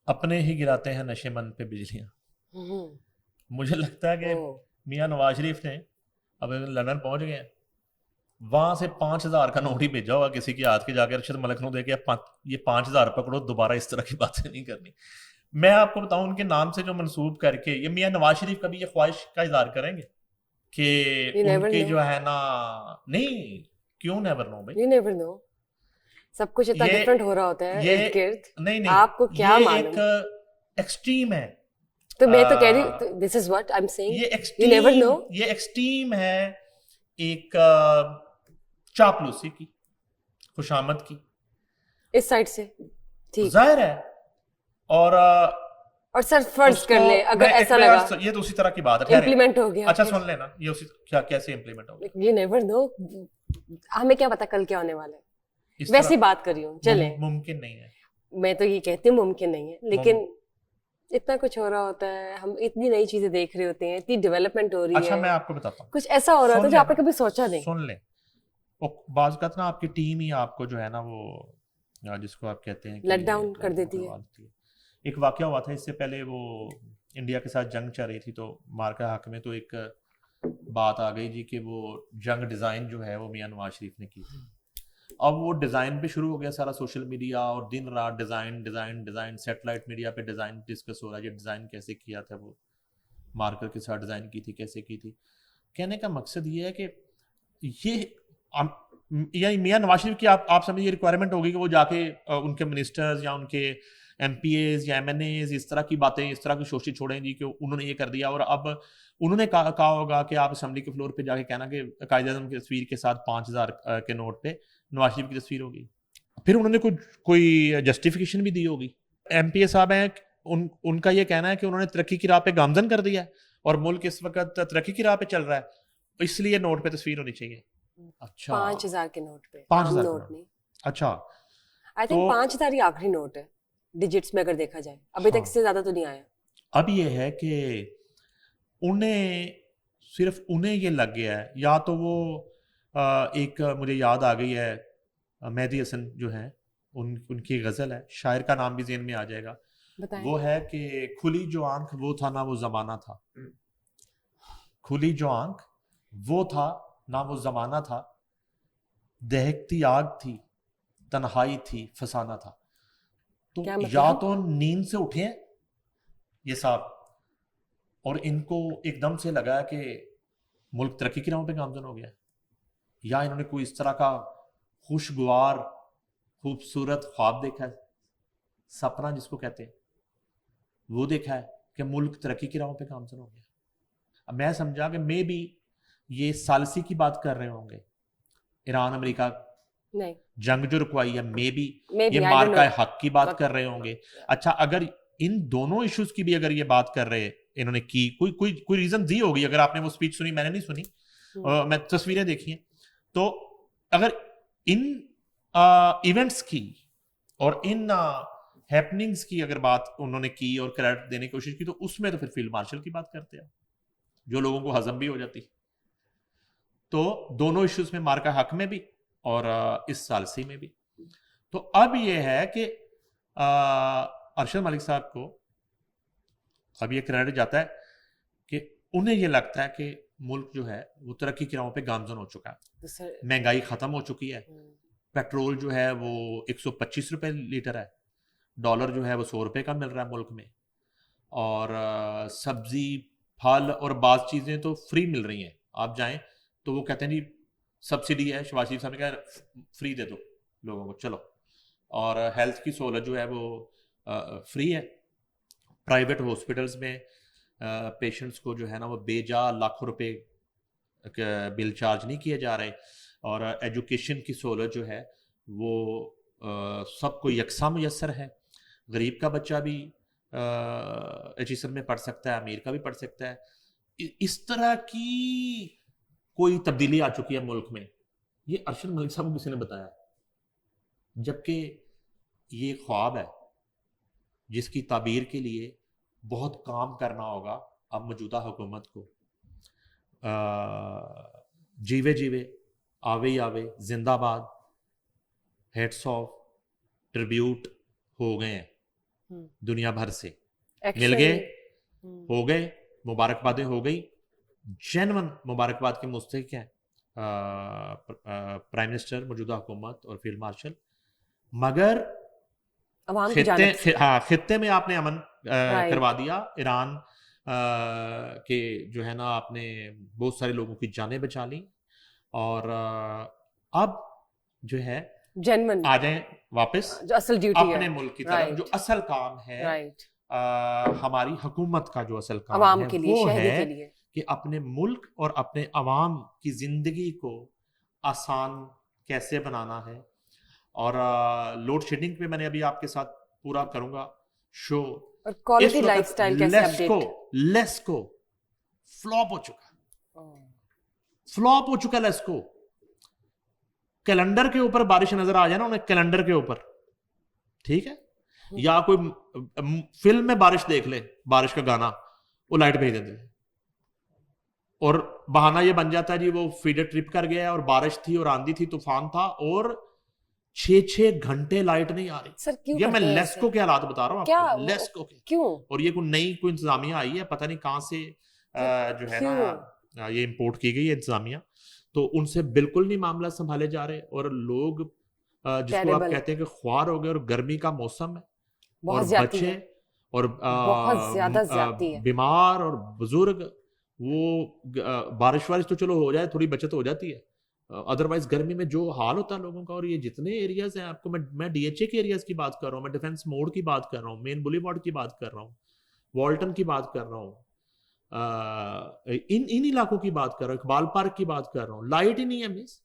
اپنے ہی گراتے ہیں نشے من پہ بجلیاں. مجھے لگتا ہے کہ میاں نواز شریف نے اب لندن پہنچ گئے ہیں, وہاں سے 5,000 کا نوٹ ہی بھیجا ہوگا کسی کے ہاتھ کے, جا کے ارشد ملک نو دے کے یہ 5,000 پکڑو, دوبارہ اس طرح کی باتیں نہیں کرنی. میں آپ کو بتاؤں ان کے نام سے جو منسوب کر کے یہ میاں نواز شریف کبھی یہ خواہش کا اظہار کریں گے کہ ان کے جو ہے نا, نہیں کیوں نیور نو بھائی, یو نیور نو, سب کچھ اتنا ڈفرنٹ ہو رہا ہوتا ہے ارد گرد, نہیں آپ کو کیا یہ معلوم. ایک ایکسٹریم ہے. تو میں تو کہہ رہی ہوں, this is what I am seeing, you never know. یہ ایکسٹریم ہے ایک چاپلوسی کی, خوشامد کی, اس سائڈ سے ٹھیک ظاہر ہے. اور سر فرض کر لیں اگر ایسا لگا, یہ تو اسی طرح کی بات ہے, امپلیمنٹ ہو گیا. اچھا سن لینا, یہ اسی کیا کیسے امپلیمنٹ ہوگا, یو نیور نو, ہمیں کیا پتا کل کیا ہونے والا ہے. ویسی بات کر رہی ہوں, چلیں ممکن نہیں ہے, میں تو یہ کہتی ہوں ممکن نہیں ہے, لیکن اتنا کچھ ہو رہا ہوتا ہے, ہم اتنی نئی چیزیں دیکھ رہے ہوتے ہیں, اتنی ڈیولپمنٹ ہو رہی ہے. اچھا میں آپ کو بتاتا ہوں, کچھ ایسا ہو رہا تھا جو آپ نے کبھی سوچا نہیں. سن لیں, بعض اوقات نا آپ کی ٹیم ہی آپ کو جو ہے نا وہ جس کو آپ کہتے ہیں لیٹ ڈاؤن کر دیتی ہے. ایک واقعہ ہوا تھا اس سے پہلے, وہ انڈیا کے ساتھ جنگ چل رہی تھی تو مارکا حق میں, تو ایک بات آ گئی جی کہ وہ جنگ ڈیزائن جو ہے وہ میاں نواز شریف نے کی تھی. اب وہ ڈیزائن پہ شروع ہو گیا سارا سوشل میڈیا, اور دن رات design design design, satellite media پہ ڈیزائن ڈسکس ہو رہا ہے, یہ ڈیزائن کیسے کیا تھا, وہ مارکر کے ساتھ ڈیزائن کی تھی, کیسے کی تھی. کہنے کا مقصد یہ ہے کہ یہ یعنی میاں نواز شریف کی آپ سمجھے یہ ریکوائرمنٹ ہوگی کہ وہ جا کے ان کے منسٹرز یا ان کے ایم پی ایز یا ایم این ایز اس طرح کی باتیں, اس طرح کی شوشی چھوڑیں جی کہ انہوں نے یہ کر دیا, اور اب انہوں نے کہا ہوگا کہ آپ اسمبلی کے فلور پہ جا کے کہنا کہ قائد اعظم کی تصویر کے ساتھ 5,000 کے نوٹ پہ نواز شریف کی تصویر ہوگی. پھر انہوں نے کوئی جسٹیفیکیشن بھی دی ہوگی. ایم پی اے صاحب ہیں, ان کا یہ کہنا ہے کہ انہوں نے ترقی کی راہ پہ گامزن کر دیا ہے, اور ملک اس وقت ترقی کی راہ پہ چل رہا ہے, اس لیے نوٹ پہ تصویر ہونی چاہیے. اچھا 5,000 کے نوٹ پہ, 5,000 نوٹ نہیں, اچھا آئی تھنک 5,000 ہی آخری نوٹ ہے ڈیجٹس میں اگر دیکھا جائے, ابھی تک اس سے زیادہ تو نہیں آیا. اب یہ ہے کہ صرف انہیں یہ لگ گیا ہے, یا تو وہ ایک مجھے یاد آ گئی ہے, مہدی حسن جو ہیں ان کی غزل ہے, شاعر کا نام بھی ذہن میں آ جائے گا, وہ ہے کہ کھلی جو آنکھ وہ تھا نہ وہ زمانہ تھا, کھلی جو آنکھ وہ تھا نہ وہ زمانہ تھا, دہکتی آگ تھی تنہائی تھی فسانہ تھا. تو یا تو نیند سے اٹھے ہیں یہ صاحب, اور ان کو ایک دم سے لگا کہ ملک ترقی کی راہوں پہ گامزن ہو گیا, یا انہوں نے کوئی اس طرح کا خوشگوار خوبصورت خواب دیکھا ہے, سپنا جس کو کہتے ہیں, وہ دیکھا ہے کہ ملک ترقی کی راہوں پہ گامزن ہو گیا. اب میں سمجھا کہ میں بھی یہ ثالثی کی بات کر رہے ہوں گے, ایران امریکہ جنگ جو رکوائی ہے, میں بھی یہ مارکہ حق کی بات کر رہے ہوں گے. اچھا اگر ان دونوں ایشوز کی بھی اگر یہ بات کر رہے انہوں نے کی, کوئی ریزن دی ہوگی, اگر آپ نے وہ اسپیچ سنی, میں نے نہیں سنی, میں تصویریں دیکھی ہیں, تو اگر ان ایونٹس کی اور ان ہیپننگز کی اگر بات انہوں نے کی اور کریڈٹ دینے کی کوشش کی, تو اس میں تو پھر فیلڈ مارشل کی بات کرتے ہیں جو لوگوں کو ہضم بھی ہو جاتی. تو دونوں ایشوز میں مارکہ حق میں بھی اور اس ثالثی میں بھی. تو اب یہ ہے کہ ارشد ملک صاحب کو اب یہ کریڈٹ جاتا ہے کہ انہیں یہ لگتا ہے کہ ملک جو ہے وہ ترقی کی راہوں پہ گامزن ہو چکا ہے, مہنگائی ختم ہو چکی ہے, پیٹرول جو ہے وہ 125 روپے لیٹر ہے, ڈالر جو ہے وہ 100 روپے کا مل رہا ہے ملک میں, اور سبزی پھل اور بعض چیزیں تو فری مل رہی ہیں. آپ جائیں تو وہ کہتے ہیں جی سبسڈی ہے, شہباز شریف صاحب نے کہا فری دے دو لوگوں کو, چلو. اور ہیلتھ کی سہولت جو ہے وہ فری ہے, پرائیویٹ ہاسپٹلز میں پیشنٹس کو جو ہے نا وہ بے جا لاکھوں روپے بل چارج نہیں کیے جا رہے, اور ایجوکیشن کی سہولت جو ہے وہ سب کو یکساں میسر ہے. غریب کا بچہ بھی ایجوکیشن میں پڑھ سکتا ہے, امیر کا بھی پڑھ سکتا ہے. اس طرح کی کوئی تبدیلی آ چکی ہے ملک میں. یہ ارشد ملک صاحب کو کسی نے بتایا, جبکہ یہ خواب ہے جس کی تعبیر کے لیے بہت کام کرنا ہوگا اب موجودہ حکومت کو. جیوے جیوے آوے آوے زندہ باد, ہیڈس آف ٹریبیوٹ ہو گئے ہیں. دنیا بھر سے مل گئے, ہو گئے, مبارکبادیں ہو گئی, جینون مبارکباد کے مستحق ہیں پرائم منسٹر, موجودہ حکومت اور فیلڈ مارشل, مگر خطے میں آپ نے امن کروا دیا, ایران کے جو ہے نا آپ نے بہت سارے لوگوں کی جانیں بچا لی, اور اب جو ہے آ جائیں واپس اپنے ملک کی طرف. جو اصل کام ہے ہماری حکومت کا, جو اصل کام ہے وہ ہے کہ اپنے ملک اور اپنے عوام کی زندگی کو آسان کیسے بنانا ہے. اور لوڈ شیڈنگ پہ میں نے ابھی آپ کے ساتھ پورا کروں گا شو. کوالٹی لائف سٹائل کیسے اپڈیٹ, لیسکو فلاپ ہو چکا, فلاپ ہو چکا لیسکو. کیلنڈر کے اوپر بارش نظر آ جائے نا انہیں, کیلنڈر کے اوپر, ٹھیک ہے, یا کوئی فلم میں بارش دیکھ لے, بارش کا گانا, وہ لائٹ بھیج دیتے ہیں, اور بہانہ یہ بن جاتا ہے جی وہ فیڈر ٹرپ کر گیا ہے, اور بارش تھی اور آندھی تھی, طوفان تھا, اور 6 گھنٹے لائٹ نہیں آ رہی. یہ میں لیسکو کے حالات بتا رہا ہوں آپ کو, لیسکو کے. کیوں؟ اور یہ کوئی نئی کوئی انتظامیہ آئی ہے, پتہ نہیں کہاں سے جو ہے نا یہ امپورٹ کی گئی ہے انتظامیہ, تو ان سے بالکل نہیں معاملہ سنبھالے جا رہے, اور لوگ جس کو آپ کہتے ہیں کہ خوار ہو گئے, اور گرمی کا موسم ہے, اور بچے اور بیمار اور بزرگ, وہ بارش تو چلو ہو جائے, تھوڑی بچت ہو جاتی ہے, ادروائز گرمی میں جو حال ہوتا ہے لوگوں کا. اور یہ جتنے ایریاز ہیں آپ کو, میں ڈی ایچ اے کے ایریاز کی بات کر رہا ہوں, میں ڈیفنس موڈ کی بات کر رہا ہوں, مین بولی وارڈ کی بات کر رہا ہوں, والٹن کی بات کر رہا ہوں, ان علاقوں کی بات کر رہا ہوں, اقبال پارک کی بات کر رہا ہوں. لائٹ ہی نہیں ہے مس,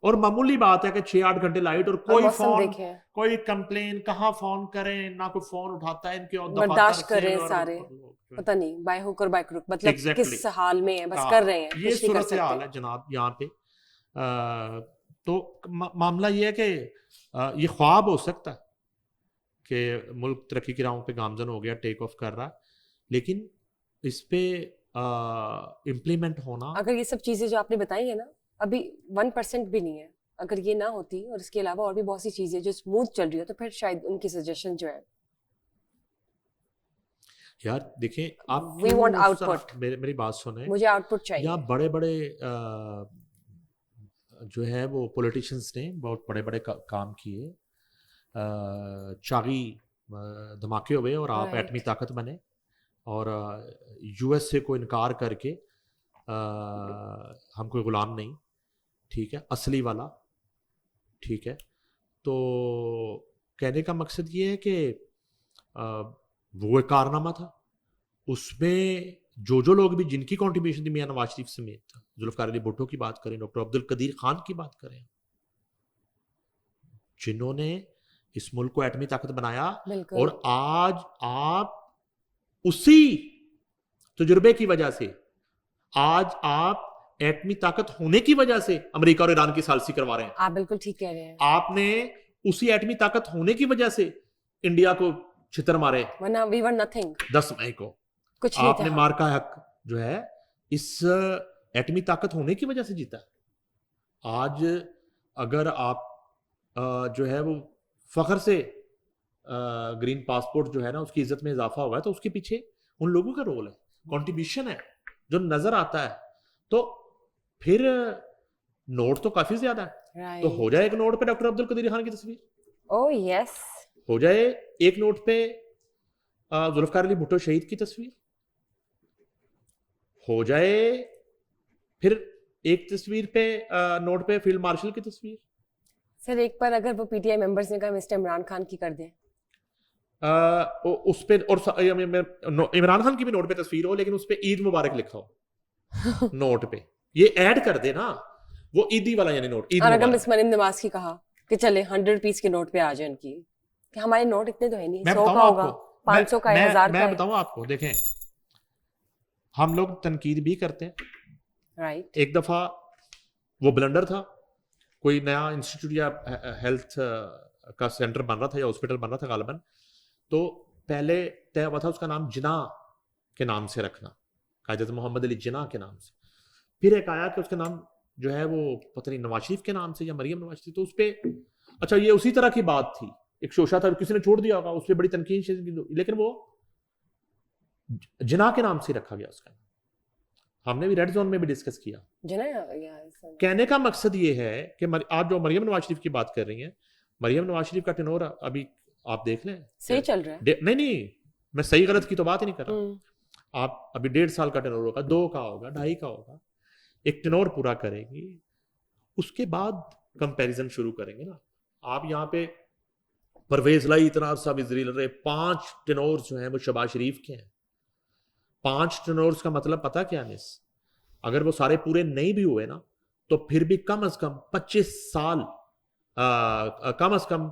اور معمولی بات ہے کہ 6-8 گھنٹے لائٹ, اور کوئی فون, کوئی کمپلین, کہاں فون کریں, نہ کوئی فون اٹھاتا ہے ان کے, برداشت کر رہے ہیں سارے, پتہ نہیں بائی ہوک اور بائی کروک, مطلب کس حال میں ہیں, بس کر رہے ہیں. یہ صورت حال ہے جناب یہاں پہ. تو معاملہ یہ ہے کہ یہ خواب ہو سکتا ہے کہ ملک ترقی کی راہوں پہ گامزن ہو گیا, ٹیک آف کر رہا, لیکن اس پہ امپلیمنٹ ہونا, اگر یہ سب چیزیں جو آپ نے بتائی ہیں نا, ابھی 1% بھی نہیں ہے, اگر یہ نہ ہوتی, اور اس کے علاوہ اور بھی بہت سی چیزیں جو اسموتھ چل رہی ہو, تو پھر شاید ان کی سجیشن جو ہے. یار دیکھیں آپ, وی وانٹ آؤٹ پٹ, میری بات سنیں, مجھے آؤٹ پٹ چاہیے. یہاں بڑے بڑے جو ہے وہ پولیٹیشینس نے بہت بڑے بڑے کام کیے, چاغی دھماکے ہوئے, اور آپ ایٹمی طاقت بنے, اور یو ایس سے کو انکار کر کے ہم کوئی غلام نہیں, ٹھیک ہے, اصلی والا, ٹھیک ہے. تو کہنے کا مقصد یہ ہے کہ وہ ایک کارنامہ تھا, اس میں جو لوگ بھی جن کی کنٹریبیوشن تھی, میاں نواز شریف سمیت, ذوالفقار علی بھٹو کی بات کریں, ڈاکٹر عبد القدیر خان کی بات کریں, جنہوں نے اس ملک کو ایٹمی طاقت بنایا, اور آج آپ اسی تجربے کی وجہ سے, آج آپ ایٹمی طاقت ہونے کی وجہ سے امریکہ اور ایران کی ثالثی کروا رہے ہیں. آپ بالکل ٹھیک کہہ رہے ہیں. آپ نے اسی ایٹمی طاقت ہونے کی وجہ سے انڈیا کو چھتر مارے, ورنہ we were nothing, 10 مئی کو آپ نے مار کا حق جو ہے اس ایٹمی طاقت ہونے کی وجہ سے جیتا. آج اگر آپ جو ہے وہ فخر سے گرین پاسپورٹ جو ہے نا اس کی عزت میں اضافہ ہوا ہے, تو اس کے پیچھے ان لوگوں کا رول ہے, کنٹریبیوشن ہے جو نظر آتا ہے. تو پھر نوٹ تو کافی زیادہ ہے, تو ہو جائے ایک نوٹ پہ ڈاکٹر عبد القدیر خان کی تصویر, او یس, ہو جائے ایک نوٹ پہ ذوالفقار علی بھٹو شہید کی تصویر, ہو جائے پھر ایک تصویر پہ نوٹ پہ فیلڈ مارشل کی تصویر. سر ایک پر اگر وہ پی ٹی آئی ممبرز نے کہا مسٹر عمران خان کی کر دیں, اس پہ, اور عمران خان کی بھی نوٹ پہ تصویر ہو, لیکن اس پہ عید مبارک لکھا ہو نوٹ پہ, یہ ایڈ کر دے نا, وہ عیدی والا یعنی نوٹ, عید اور مبارک. اگر مس مریم نواز کی کہا کہ چلے 100 پیس کے نوٹ پہ آ جائیں, ان کی کہ ہمارے نوٹ اتنے تو ہے نہیں, 100 کا ہوگا, 500 کا, 1000 کا. میں بتاؤں آپ کو, دیکھیں ہم لوگ تنقید بھی کرتے ہیں, رائٹ, ایک دفعہ وہ بلنڈر تھا, کوئی نیا انسٹیٹیوٹ یا ہیلتھ کا سینٹر بن رہا تھا یا ہاسپٹل بن رہا تھا غالباً, تو پہلے طے ہوا تھا اس کا نام جناح کے نام سے رکھنا, قائد محمد علی جناح کے نام سے. پھر ایک آیا کہ اس کا نام جو ہے وہ پتہ نہیں نواز شریف کے نام سے یا مریم نواز شریف, تو اس پہ اچھا یہ اسی طرح کی بات تھی, ایک شوشا تھا کسی نے چھوڑ دیا ہوگا, اس پہ بڑی تنقید, لیکن وہ جنا کے نام سے رکھا گیا اس کا. ہم نے بھی ریڈ زون میں بھی ڈسکس کیا. کہنے کا مقصد یہ ہے کہ آپ جو مریم نواز شریف کی بات کر رہی ہیں, مریم نواز شریف کا ٹینور ابھی آپ دیکھ لیں صحیح چل رہا ہے. نہیں میں صحیح غلط کی تو بات ہی نہیں کر رہا. آپ ابھی 1.5 سال کا ٹینور ہوگا, 2 کا ہوگا, 2.5 کا ہوگا, ایک ٹینور پورا کریں گی, اس کے بعد کمپیریزن شروع کریں گے نا. آپ یہاں پہ پرویز لائی اتنا عرصہ وزیر رہے, 5 ٹینورز جو ہیں وہ شہباز شریف کے ہیں. 5 ٹینورز کا مطلب پتا کیا ہے, اگر وہ سارے پورے نہیں بھی ہوئے نا تو پھر بھی کم از کم 25 سال, کم از کم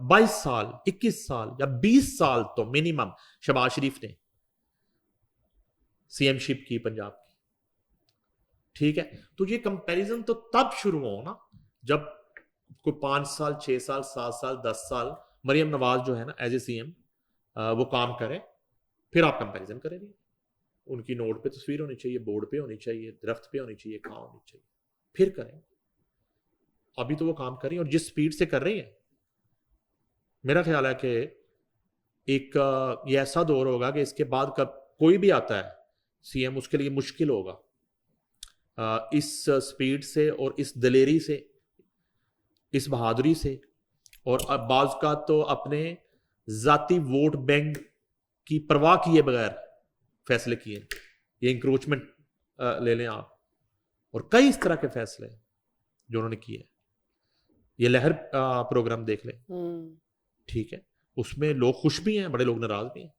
22 سال, 21 سال یا 20 سال تو منیمم شہباز شریف نے سی ایم شپ کی پنجاب کی. ٹھیک ہے, تو یہ کمپیریزن تو تب شروع ہو نا جب کوئی 5 سال 6 سال 7 سال 10 سال مریم نواز جو ہے نا ایز اے سی ایم وہ کام کرے, پھر آپ کمپیریزن کریں گے. ان کی نوٹ پہ تصویر ہونی چاہیے, بورڈ پہ ہونی چاہیے, درخت پہ ہونی چاہیے, کہاں ہونی چاہیے, پھر کریں. ابھی تو وہ کام کر رہی ہیں اور جس سپیڈ سے کر رہی ہیں, میرا خیال ہے کہ ایک یہ ایسا دور ہوگا کہ اس کے بعد کب کوئی بھی آتا ہے سی ایم, اس کے لیے مشکل ہوگا اس سپیڈ سے اور اس دلیری سے, اس بہادری سے, اور بعض کا تو اپنے ذاتی ووٹ بینک کی پرواہ کیے بغیر فیصلے کیے. یہ انکروچمنٹ لے لیں آپ, اور کئی اس طرح کے فیصلے جو انہوں نے کیے. یہ لہر پروگرام دیکھ لیں, ٹھیک ہے, اس میں لوگ خوش بھی ہیں, بڑے لوگ ناراض بھی ہیں.